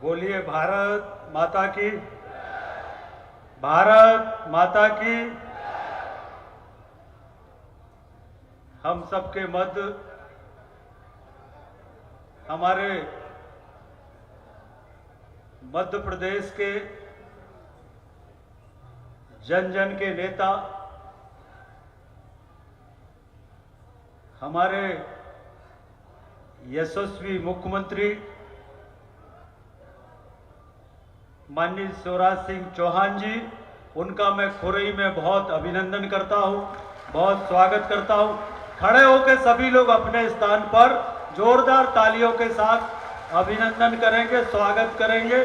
बोलिए भारत माता की। भारत माता की। हम सबके मध्य हमारे मध्य प्रदेश के जन जन के नेता, हमारे यशस्वी मुख्यमंत्री माननीय शिवराज सिंह चौहान जी, उनका मैं खुरई में बहुत अभिनंदन करता हूं, बहुत स्वागत करता हूं। खड़े होकर सभी लोग अपने स्थान पर जोरदार तालियों के साथ अभिनंदन करेंगे, स्वागत करेंगे।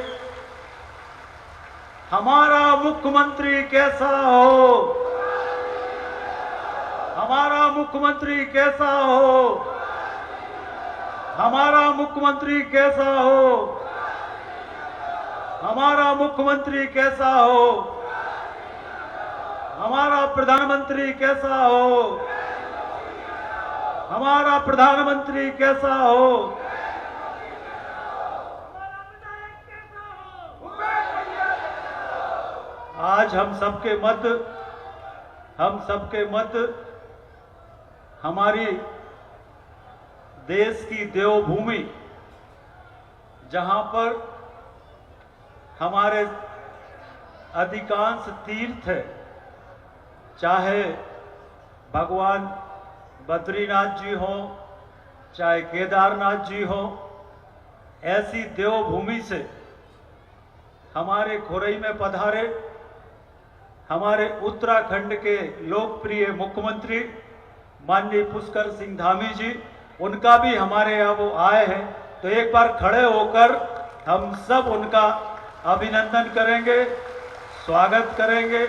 हमारा मुख्यमंत्री कैसा हो, हमारा मुख्यमंत्री कैसा हो, हमारा मुख्यमंत्री कैसा हो, हमारा मुख्यमंत्री कैसा हो, हमारा प्रधानमंत्री कैसा हो, हमारा प्रधानमंत्री कैसा हो, आज हम सबके मध्य हमारी देश की देवभूमि, जहां पर हमारे अधिकांश तीर्थ है, चाहे भगवान बद्रीनाथ जी हो, चाहे केदारनाथ जी हो, ऐसी देवभूमि से हमारे खुरई में पधारे हमारे उत्तराखंड के लोकप्रिय मुख्यमंत्री माननीय पुष्कर सिंह धामी जी, उनका भी हमारे यहाँ वो आए हैं। तो एक बार खड़े होकर हम सब उनका अभिनंदन करेंगे, स्वागत करेंगे।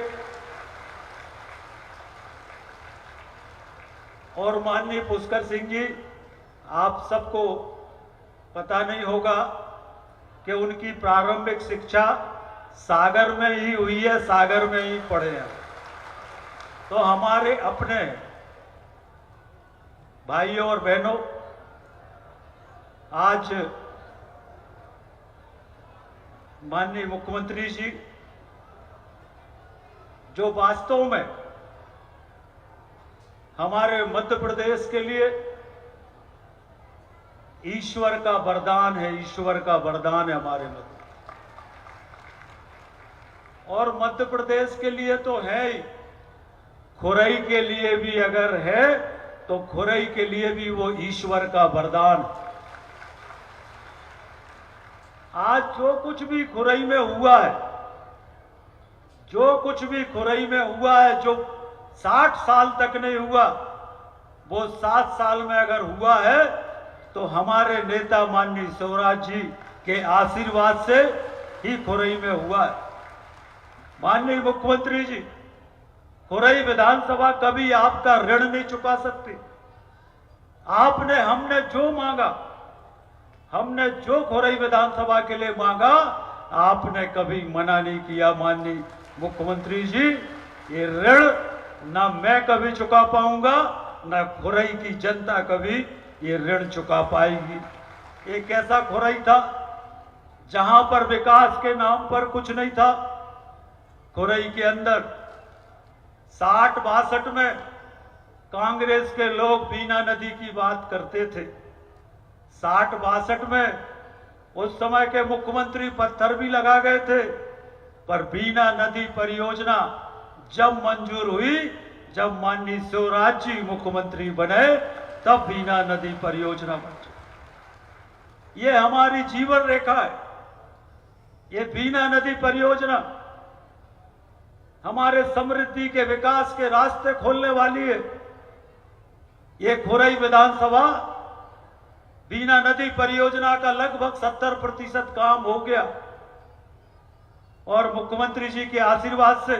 और माननीय पुष्कर सिंह जी, आप सबको पता नहीं होगा कि उनकी प्रारंभिक शिक्षा सागर में ही हुई है, सागर में ही पढ़े हैं। तो हमारे अपने भाइयों और बहनों, आज माननीय मुख्यमंत्री जी जो वास्तव में हमारे मध्य प्रदेश के लिए ईश्वर का वरदान है, ईश्वर का वरदान है हमारे मध्य। और मध्य प्रदेश के लिए तो है ही, खुरई के लिए भी अगर है तो खुरई के लिए भी वो ईश्वर का वरदान। आज जो कुछ भी खुरई में हुआ है, जो कुछ भी खुरई में हुआ है, जो 60 साल तक नहीं हुआ, वो 7 साल में अगर हुआ है तो हमारे नेता माननीय शिवराज जी के आशीर्वाद से ही खुरई में हुआ है। माननीय मुख्यमंत्री जी, खुरई विधानसभा कभी आपका ऋण नहीं चुका सकती। हमने जो मांगा, हमने जो खुरई विधानसभा के लिए मांगा, आपने कभी मना नहीं किया। माननीय मुख्यमंत्री जी, ये ऋण ना मैं कभी चुका पाऊंगा, ना खुरई की जनता कभी ये ऋण चुका पाएगी। एक ऐसा खुरई था जहां पर विकास के नाम पर कुछ नहीं था। खुरई के अंदर 60-62 में कांग्रेस के लोग बीना नदी की बात करते थे। 60-62 में उस समय के मुख्यमंत्री पत्थर भी लगा गए थे, पर बीना नदी परियोजना जब मंजूर हुई, जब माननीय शिवराज जी मुख्यमंत्री बने, तब बीना नदी परियोजना बनी। ये हमारी जीवन रेखा है। ये बीना नदी परियोजना हमारे समृद्धि के विकास के रास्ते खोलने वाली है। ये खुरई विधानसभा बीना नदी परियोजना का लगभग 70% काम हो गया। और मुख्यमंत्री जी के आशीर्वाद से,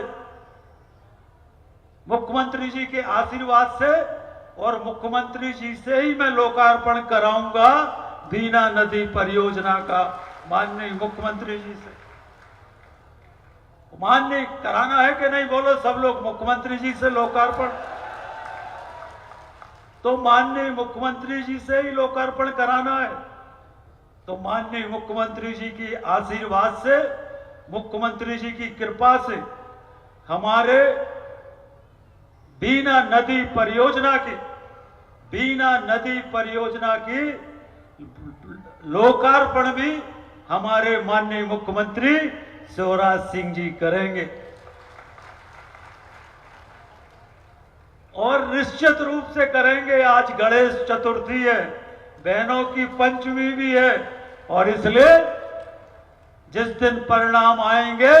मुख्यमंत्री जी के आशीर्वाद से और मुख्यमंत्री जी से ही मैं लोकार्पण कराऊंगा बीना नदी परियोजना का, माननीय मुख्यमंत्री जी से। माननीय कराना है कि नहीं, बोलो सब लोग, मुख्यमंत्री जी से लोकार्पण। तो माननीय मुख्यमंत्री जी से ही लोकार्पण कराना है। तो माननीय मुख्यमंत्री जी की आशीर्वाद से, मुख्यमंत्री जी की कृपा से हमारे बीना नदी परियोजना की लोकार्पण भी हमारे माननीय मुख्यमंत्री शिवराज सिंह जी करेंगे। और निश्चित रूप से करेंगे। आज गणेश चतुर्थी है, बहनों की पंचमी भी है, और इसलिए जिस दिन परिणाम आएंगे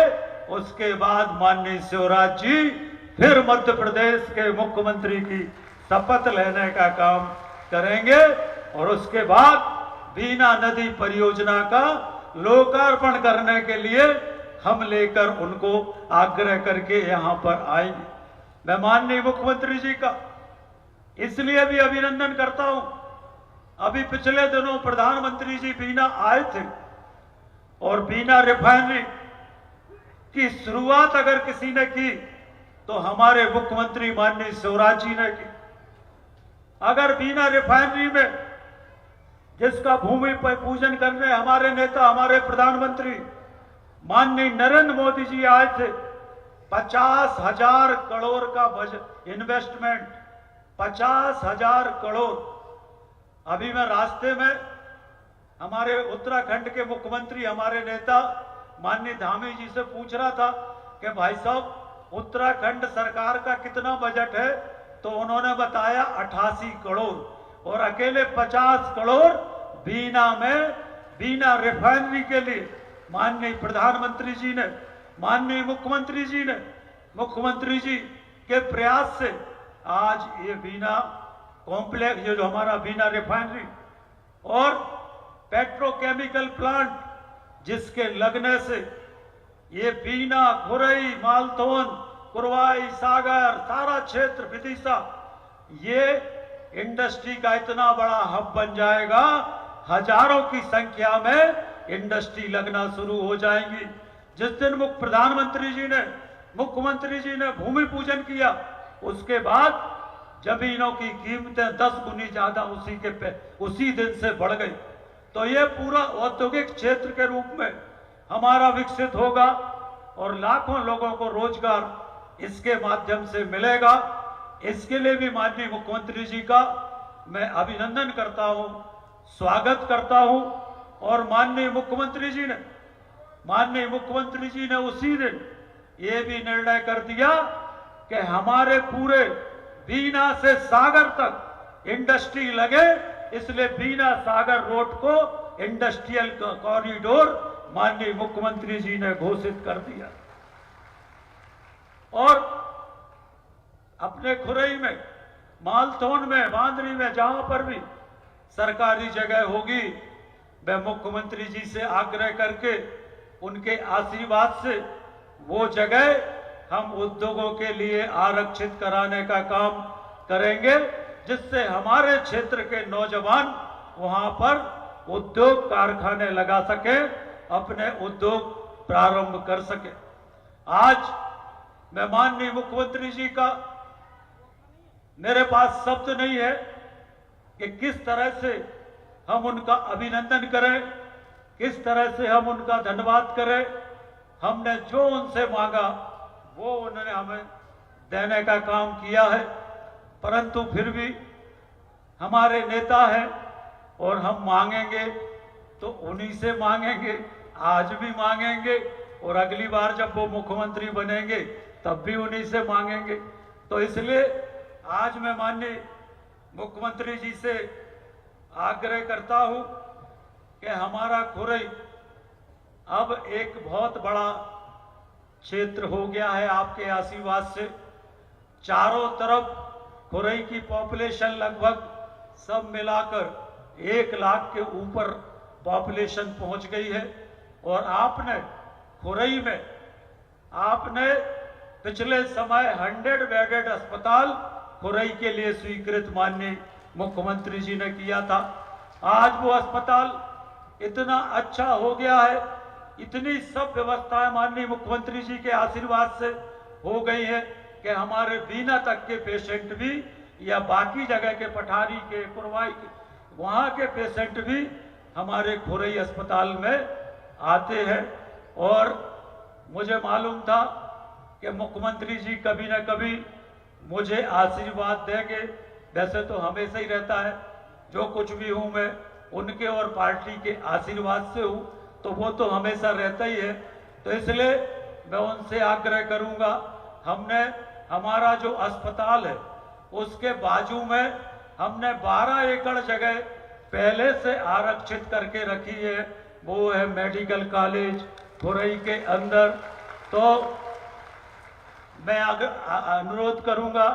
उसके बाद माननीय शिवराज जी फिर मध्य प्रदेश के मुख्यमंत्री की शपथ लेने का काम करेंगे, और उसके बाद बीना नदी परियोजना का लोकार्पण करने के लिए हम लेकर उनको आग्रह करके यहां पर आएंगे। मैं माननीय मुख्यमंत्री जी का इसलिए भी अभिनंदन करता हूं। अभी पिछले दिनों प्रधानमंत्री जी बीना आए थे, और बीना रिफाइनरी की शुरुआत अगर किसी ने की तो हमारे मुख्यमंत्री माननीय शिवराज जी ने की। अगर बीना रिफाइनरी में जिसका भूमि पर पूजन करने हमारे नेता, हमारे प्रधानमंत्री माननीय नरेंद्र मोदी जी आए थे, 50,000 करोड़ का बजट इन्वेस्टमेंट, 50,000 करोड़। अभी मैं रास्ते में हमारे उत्तराखंड के मुख्यमंत्री, हमारे नेता माननीय धामी जी से पूछ रहा था कि भाई साहब उत्तराखंड सरकार का कितना बजट है, तो उन्होंने बताया 88 करोड़, और अकेले 50 करोड़ बीना में, बीना रिफाइनरी के लिए माननीय प्रधानमंत्री जी ने, माननीय मुख्यमंत्री जी के प्रयास से आज ये बीना कॉम्प्लेक्स, ये जो हमारा बीना रिफाइनरी और पेट्रोकेमिकल प्लांट जिसके लगने से ये बीना, खुरई, मालथोन, कुरवाई, सागर, सारा क्षेत्र, विदिशा, ये इंडस्ट्री का इतना बड़ा हब बन जाएगा। हजारों की संख्या में इंडस्ट्री लगना शुरू हो जाएंगी। जिस दिन मुख्यमंत्री जी ने भूमि पूजन किया, उसके बाद जमीनों की कीमतें 10 गुनी ज्यादा उसी दिन से बढ़ गई। तो ये पूरा औद्योगिक क्षेत्र के रूप में हमारा विकसित होगा, और लाखों लोगों को रोजगार इसके माध्यम से मिलेगा। इसके लिए भी माननीय मुख्यमंत्री जी का मैं अभिनंदन करता हूं, स्वागत करता हूं। और माननीय मुख्यमंत्री जी ने उसी दिन ये भी निर्णय कर दिया कि हमारे पूरे बीना से सागर तक इंडस्ट्री लगे, इसलिए बीना सागर रोड को इंडस्ट्रियल कॉरिडोर माननीय मुख्यमंत्री जी ने घोषित कर दिया। और अपने खुरई में, मालथोन में, बांदरी में, जहां पर भी सरकारी जगह होगी, मैं मुख्यमंत्री जी से आग्रह करके उनके आशीर्वाद से वो जगह हम उद्योगों के लिए आरक्षित कराने का काम करेंगे, जिससे हमारे क्षेत्र के नौजवान वहां पर उद्योग कारखाने लगा सके, अपने उद्योग प्रारंभ कर सके। आज मैं माननीय मुख्यमंत्री जी का, मेरे पास शब्द नहीं है कि किस तरह से हम उनका अभिनंदन करें, किस तरह से हम उनका धन्यवाद करें। हमने जो उनसे मांगा वो उन्होंने हमें देने का काम किया है, परंतु फिर भी हमारे नेता हैं और हम मांगेंगे तो उन्हीं से मांगेंगे, आज भी मांगेंगे और अगली बार जब वो मुख्यमंत्री बनेंगे तब भी उन्हीं से मांगेंगे। तो इसलिए आज मैं माननीय मुख्यमंत्री जी से आग्रह करता हूं कि हमारा खुरई अब एक बहुत बड़ा क्षेत्र हो गया है। आपके आशीर्वाद से चारों तरफ खुरई की पॉपुलेशन लगभग सब मिलाकर 1 लाख के ऊपर पॉपुलेशन पहुंच गई है। और आपने खुरई में पिछले समय 100 बेडेड अस्पताल खुरई के लिए स्वीकृत माननीय मुख्यमंत्री जी ने किया था। आज वो अस्पताल इतना अच्छा हो गया है, इतनी सब व्यवस्थाएं माननीय मुख्यमंत्री जी के आशीर्वाद से हो गई है कि हमारे बीना तक के पेशेंट भी या बाकी जगह के, पठारी के, कुरवाई के, वहां के पेशेंट भी हमारे खुरई अस्पताल में आते हैं। और मुझे मालूम था कि मुख्यमंत्री जी कभी न कभी मुझे आशीर्वाद देंगे। वैसे तो हमेशा ही रहता है, जो कुछ भी हूं मैं उनके और पार्टी के आशीर्वाद से हूं, तो वो तो हमेशा रहता ही है। तो इसलिए मैं उनसे आग्रह करूंगा, हमने हमारा जो अस्पताल है उसके बाजू में हमने 12 एकड़ जगह पहले से आरक्षित करके रखी है, वो है मेडिकल कॉलेज खुरई के अंदर। तो मैं अनुरोध करूंगा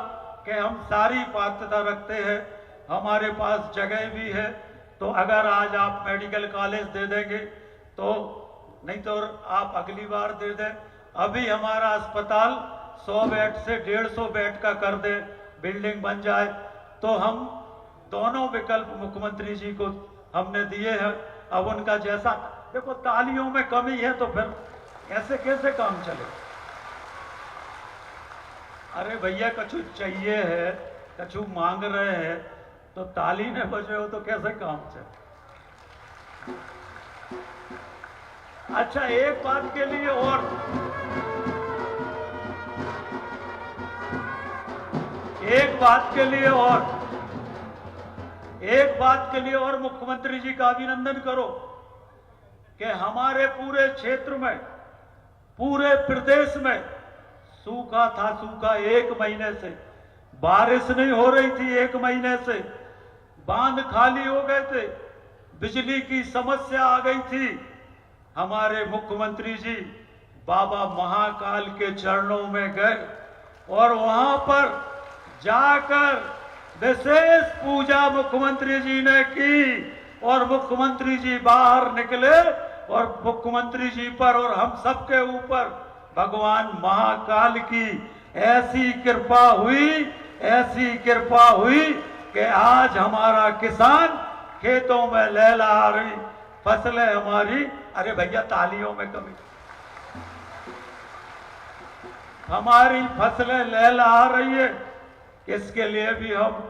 कि हम सारी पात्रता रखते हैं, हमारे पास जगह भी है, तो अगर आज आप मेडिकल कॉलेज दे देंगे तो, नहीं तो आप अगली बार दे दें। अभी हमारा अस्पताल 100 बेड से 150 बेड का कर दे, बिल्डिंग बन जाए, तो हम दोनों विकल्प मुख्यमंत्री जी को हमने दिए हैं। अब उनका जैसा, देखो तालियों में कमी है तो फिर ऐसे कैसे काम चले। अरे भैया कछु चाहिए है, कछु मांग रहे हैं, तो ताली न बजे हो तो कैसे काम चले। अच्छा, एक बात के लिए और, एक बात के लिए और मुख्यमंत्री जी का अभिनंदन करो कि हमारे पूरे क्षेत्र में, पूरे प्रदेश में सूखा था, सूखा 1 महीने से, बारिश नहीं हो रही थी 1 महीने से, बांध खाली हो गए थे, बिजली की समस्या आ गई थी। हमारे मुख्यमंत्री जी बाबा महाकाल के चरणों में गए और वहां पर जाकर विशेष पूजा मुख्यमंत्री जी ने की, और मुख्यमंत्री जी बाहर निकले और मुख्यमंत्री जी पर और हम सबके ऊपर भगवान महाकाल की ऐसी कृपा हुई कि आज हमारा किसान खेतों में लहलहा रही फसलें हमारी। अरे भैया तालियों में कमी, हमारी फसलें लहलहा रही है, इसके लिए भी हम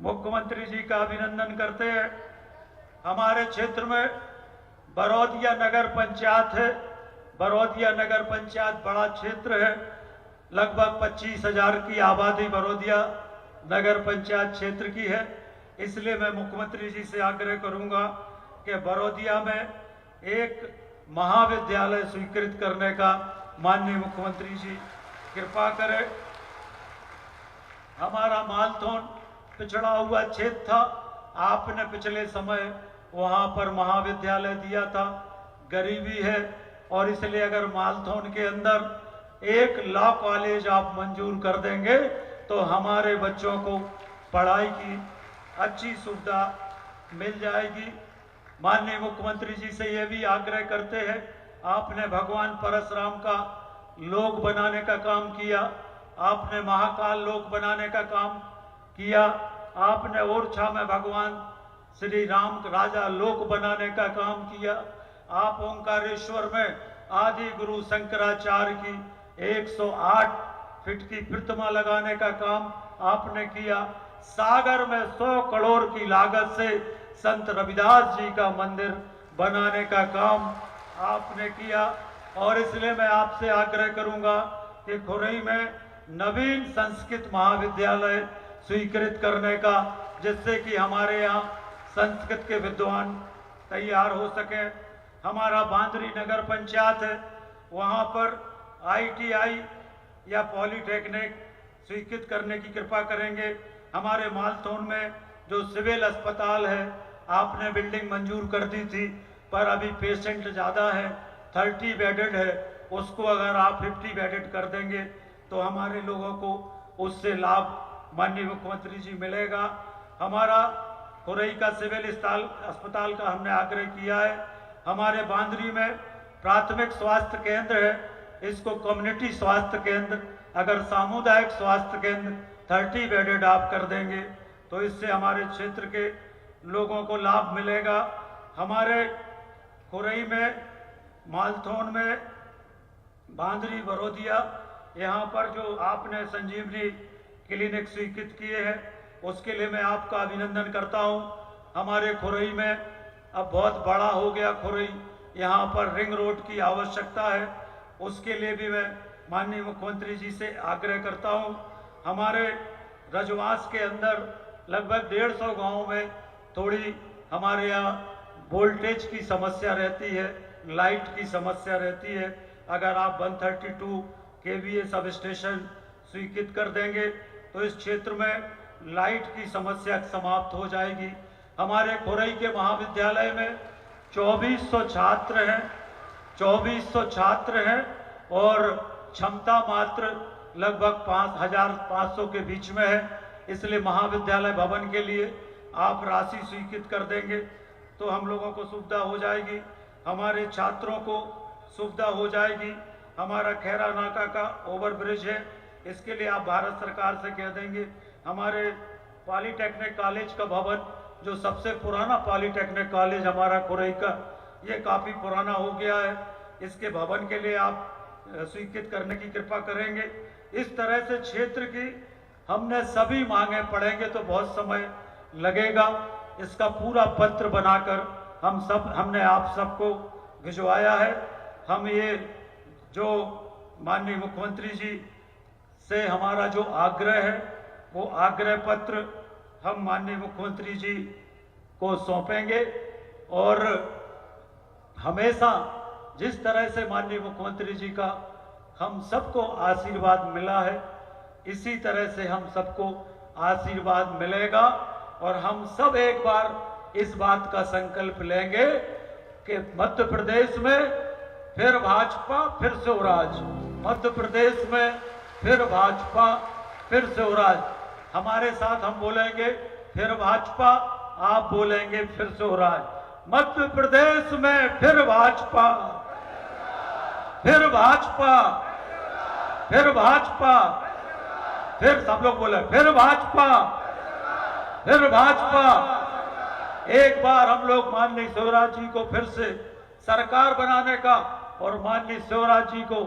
मुख्यमंत्री जी का अभिनंदन करते हैं। हमारे क्षेत्र में बरौदिया नगर पंचायत है। बरौदिया नगर पंचायत बड़ा क्षेत्र है, लगभग 25,000 की आबादी बरौदिया नगर पंचायत क्षेत्र की है। इसलिए मैं मुख्यमंत्री जी से आग्रह करूंगा कि बरौदिया में एक महाविद्यालय स्वीकृत करने का माननीय मुख्यमंत्री जी कृपा करें। हमारा मालथौन पिछड़ा हुआ क्षेत्र था, आपने पिछले समय वहां पर महाविद्यालय दिया था, गरीबी है, और इसलिए अगर मालथौन के अंदर एक लॉ कॉलेज आप मंजूर कर देंगे तो हमारे बच्चों को पढ़ाई की अच्छी सुविधा मिल जाएगी। माननीय मुख्यमंत्री जी से यह भी आग्रह करते हैं, आपने भगवान परशुराम का लोक बनाने का काम किया, आपने महाकाल लोक बनाने का काम किया, आपने ओरछा में भगवान श्री राम राजा लोक बनाने का काम किया, आप ओंकारेश्वर में आदि गुरु शंकराचार्य की 108 फीट की प्रतिमा लगाने का काम आपने किया, सागर में 100 करोड़ की लागत से संत रविदास जी का मंदिर बनाने का काम आपने किया। और इसलिए मैं आपसे आग्रह करूंगा कि खुरई में नवीन संस्कृत महाविद्यालय स्वीकृत करने का, जिससे कि हमारे यहाँ संस्कृत के विद्वान तैयार हो सके। हमारा बांदरी नगर पंचायत है, वहाँ पर ITI या पॉलीटेक्निक स्वीकृत करने की कृपा करेंगे। हमारे मालथौन में जो सिविल अस्पताल है, आपने बिल्डिंग मंजूर कर दी थी, पर अभी पेशेंट ज़्यादा है, 30 बेडेड है, उसको अगर आप 50 बेडेड कर देंगे तो हमारे लोगों को उससे लाभ माननीय मुख्यमंत्री जी मिलेगा। हमारा खुरई का सिविल अस्पताल का हमने आग्रह किया है। हमारे बांदरी में प्राथमिक स्वास्थ्य केंद्र है, इसको कम्युनिटी स्वास्थ्य केंद्र, अगर सामुदायिक स्वास्थ्य केंद्र 30 बेडेड आप कर देंगे तो इससे हमारे क्षेत्र के लोगों को लाभ मिलेगा। हमारे खुरई में, मालथौन में, बांदरी, बरौदिया, यहाँ पर जो आपने संजीवनी क्लिनिक स्वीकृत किए हैं उसके लिए मैं आपका अभिनंदन करता हूँ। हमारे खुरई में अब बहुत बड़ा हो गया खुरई, यहाँ पर रिंग रोड की आवश्यकता है। उसके लिए भी मैं माननीय मुख्यमंत्री जी से आग्रह करता हूँ। हमारे रजवास के अंदर लगभग 150 गाँव में थोड़ी हमारे यहाँ वोल्टेज की समस्या रहती है, लाइट की समस्या रहती है। अगर आप 132 केवीए सब स्टेशन स्वीकृत कर देंगे तो इस क्षेत्र में लाइट की समस्या समाप्त हो जाएगी। हमारे खुरई के महाविद्यालय में 2400 छात्र हैं, 2400 छात्र हैं और क्षमता मात्र लगभग 5500 के बीच में है। इसलिए महाविद्यालय भवन के लिए आप राशि स्वीकृत कर देंगे तो हम लोगों को सुविधा हो जाएगी, हमारे छात्रों को सुविधा हो जाएगी। हमारा खैरा नाका का ओवरब्रिज है, इसके लिए आप भारत सरकार से कह देंगे। हमारे पॉलीटेक्निक कॉलेज का भवन, जो सबसे पुराना पॉलीटेक्निक कॉलेज हमारा खुरई का, ये काफ़ी पुराना हो गया है, इसके भवन के लिए आप स्वीकृत करने की कृपा करेंगे। इस तरह से क्षेत्र की हमने सभी मांगे पड़ेंगे तो बहुत समय लगेगा। इसका पूरा पत्र बनाकर हमने आप सबको भिजवाया है। हम ये जो माननीय मुख्यमंत्री जी से हमारा जो आग्रह है, वो आग्रह पत्र हम माननीय मुख्यमंत्री जी को सौंपेंगे और हमेशा जिस तरह से माननीय मुख्यमंत्री जी का हम सबको आशीर्वाद मिला है, इसी तरह से हम सबको आशीर्वाद मिलेगा। और हम सब एक बार इस बात का संकल्प लेंगे कि मध्य प्रदेश में फिर भाजपा फिर स्वराज, मध्य प्रदेश में फिर भाजपा फिर स्वराज। हमारे साथ हम बोलेंगे फिर भाजपा, आप बोलेंगे फिर स्वराज। मध्य प्रदेश में फिर भाजपा, फिर भाजपा, फिर भाजपा, फिर सब लोग बोले फिर भाजपा, फिर भाजपा। एक बार हम लोग माननीय शिवराज जी को फिर से सरकार बनाने का और माननीय शिवराज जी को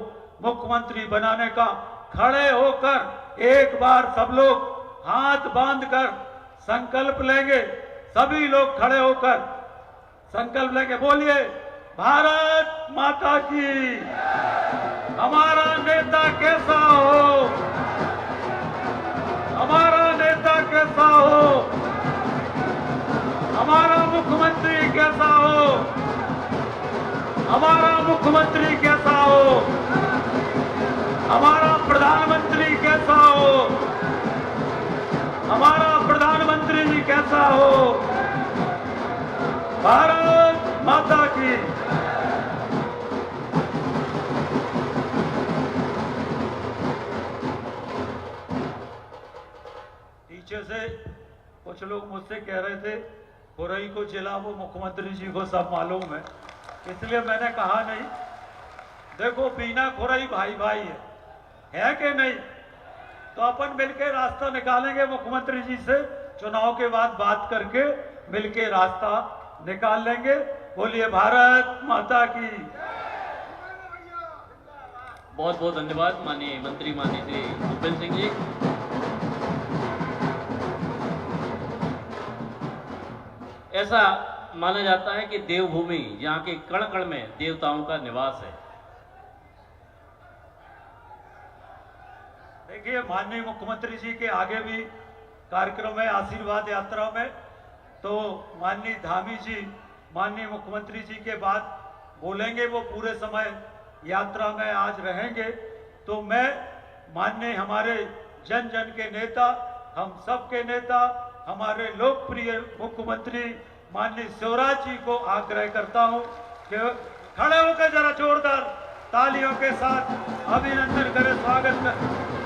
मुख्यमंत्री बनाने का खड़े होकर एक बार सब लोग हाथ बांधकर संकल्प लेंगे। सभी लोग खड़े होकर संकल्प लेंगे, बोलिए भारत माता की। हमारा नेता कैसा हो, हमारा नेता कैसा हो, हमारा मुख्यमंत्री कैसा हो, हमारा मुख्यमंत्री कैसा हो, हमारा प्रधानमंत्री कैसा हो, हमारा प्रधानमंत्री जी कैसा हो। भारत माता की। पीछे से कुछ लोग मुझसे कह रहे थे खुरई को जिला वो मुख्यमंत्री जी को सब मालूम है, इसलिए मैंने कहा नहीं। देखो बीना खुरई भाई भाई है कि नहीं? तो अपन मिलके रास्ता निकालेंगे मुख्यमंत्री जी से, चुनाव के बाद बात करके मिलके रास्ता निकाल लेंगे। बोलिए भारत माता की। बहुत बहुत धन्यवाद माननीय मंत्री माननीय श्री भूपेंद्र सिंह जी। ऐसा माना जाता है कि देवभूमि, यहाँ के कण कण में देवताओं का निवास है। देखिए माननीय मुख्यमंत्री जी के आगे भी कार्यक्रम है आशीर्वाद यात्रा में, तो माननीय धामी जी माननीय मुख्यमंत्री जी के बाद बोलेंगे, वो पूरे समय यात्रा में आज रहेंगे। तो मैं माननीय हमारे जन जन के नेता, हम सब के नेता, हमारे लोकप्रिय मुख्यमंत्री माननीय शिवराज जी को आग्रह करता हूं कि खड़े होकर जरा जोरदार तालियों के साथ अभिनंदन करें, स्वागत करें।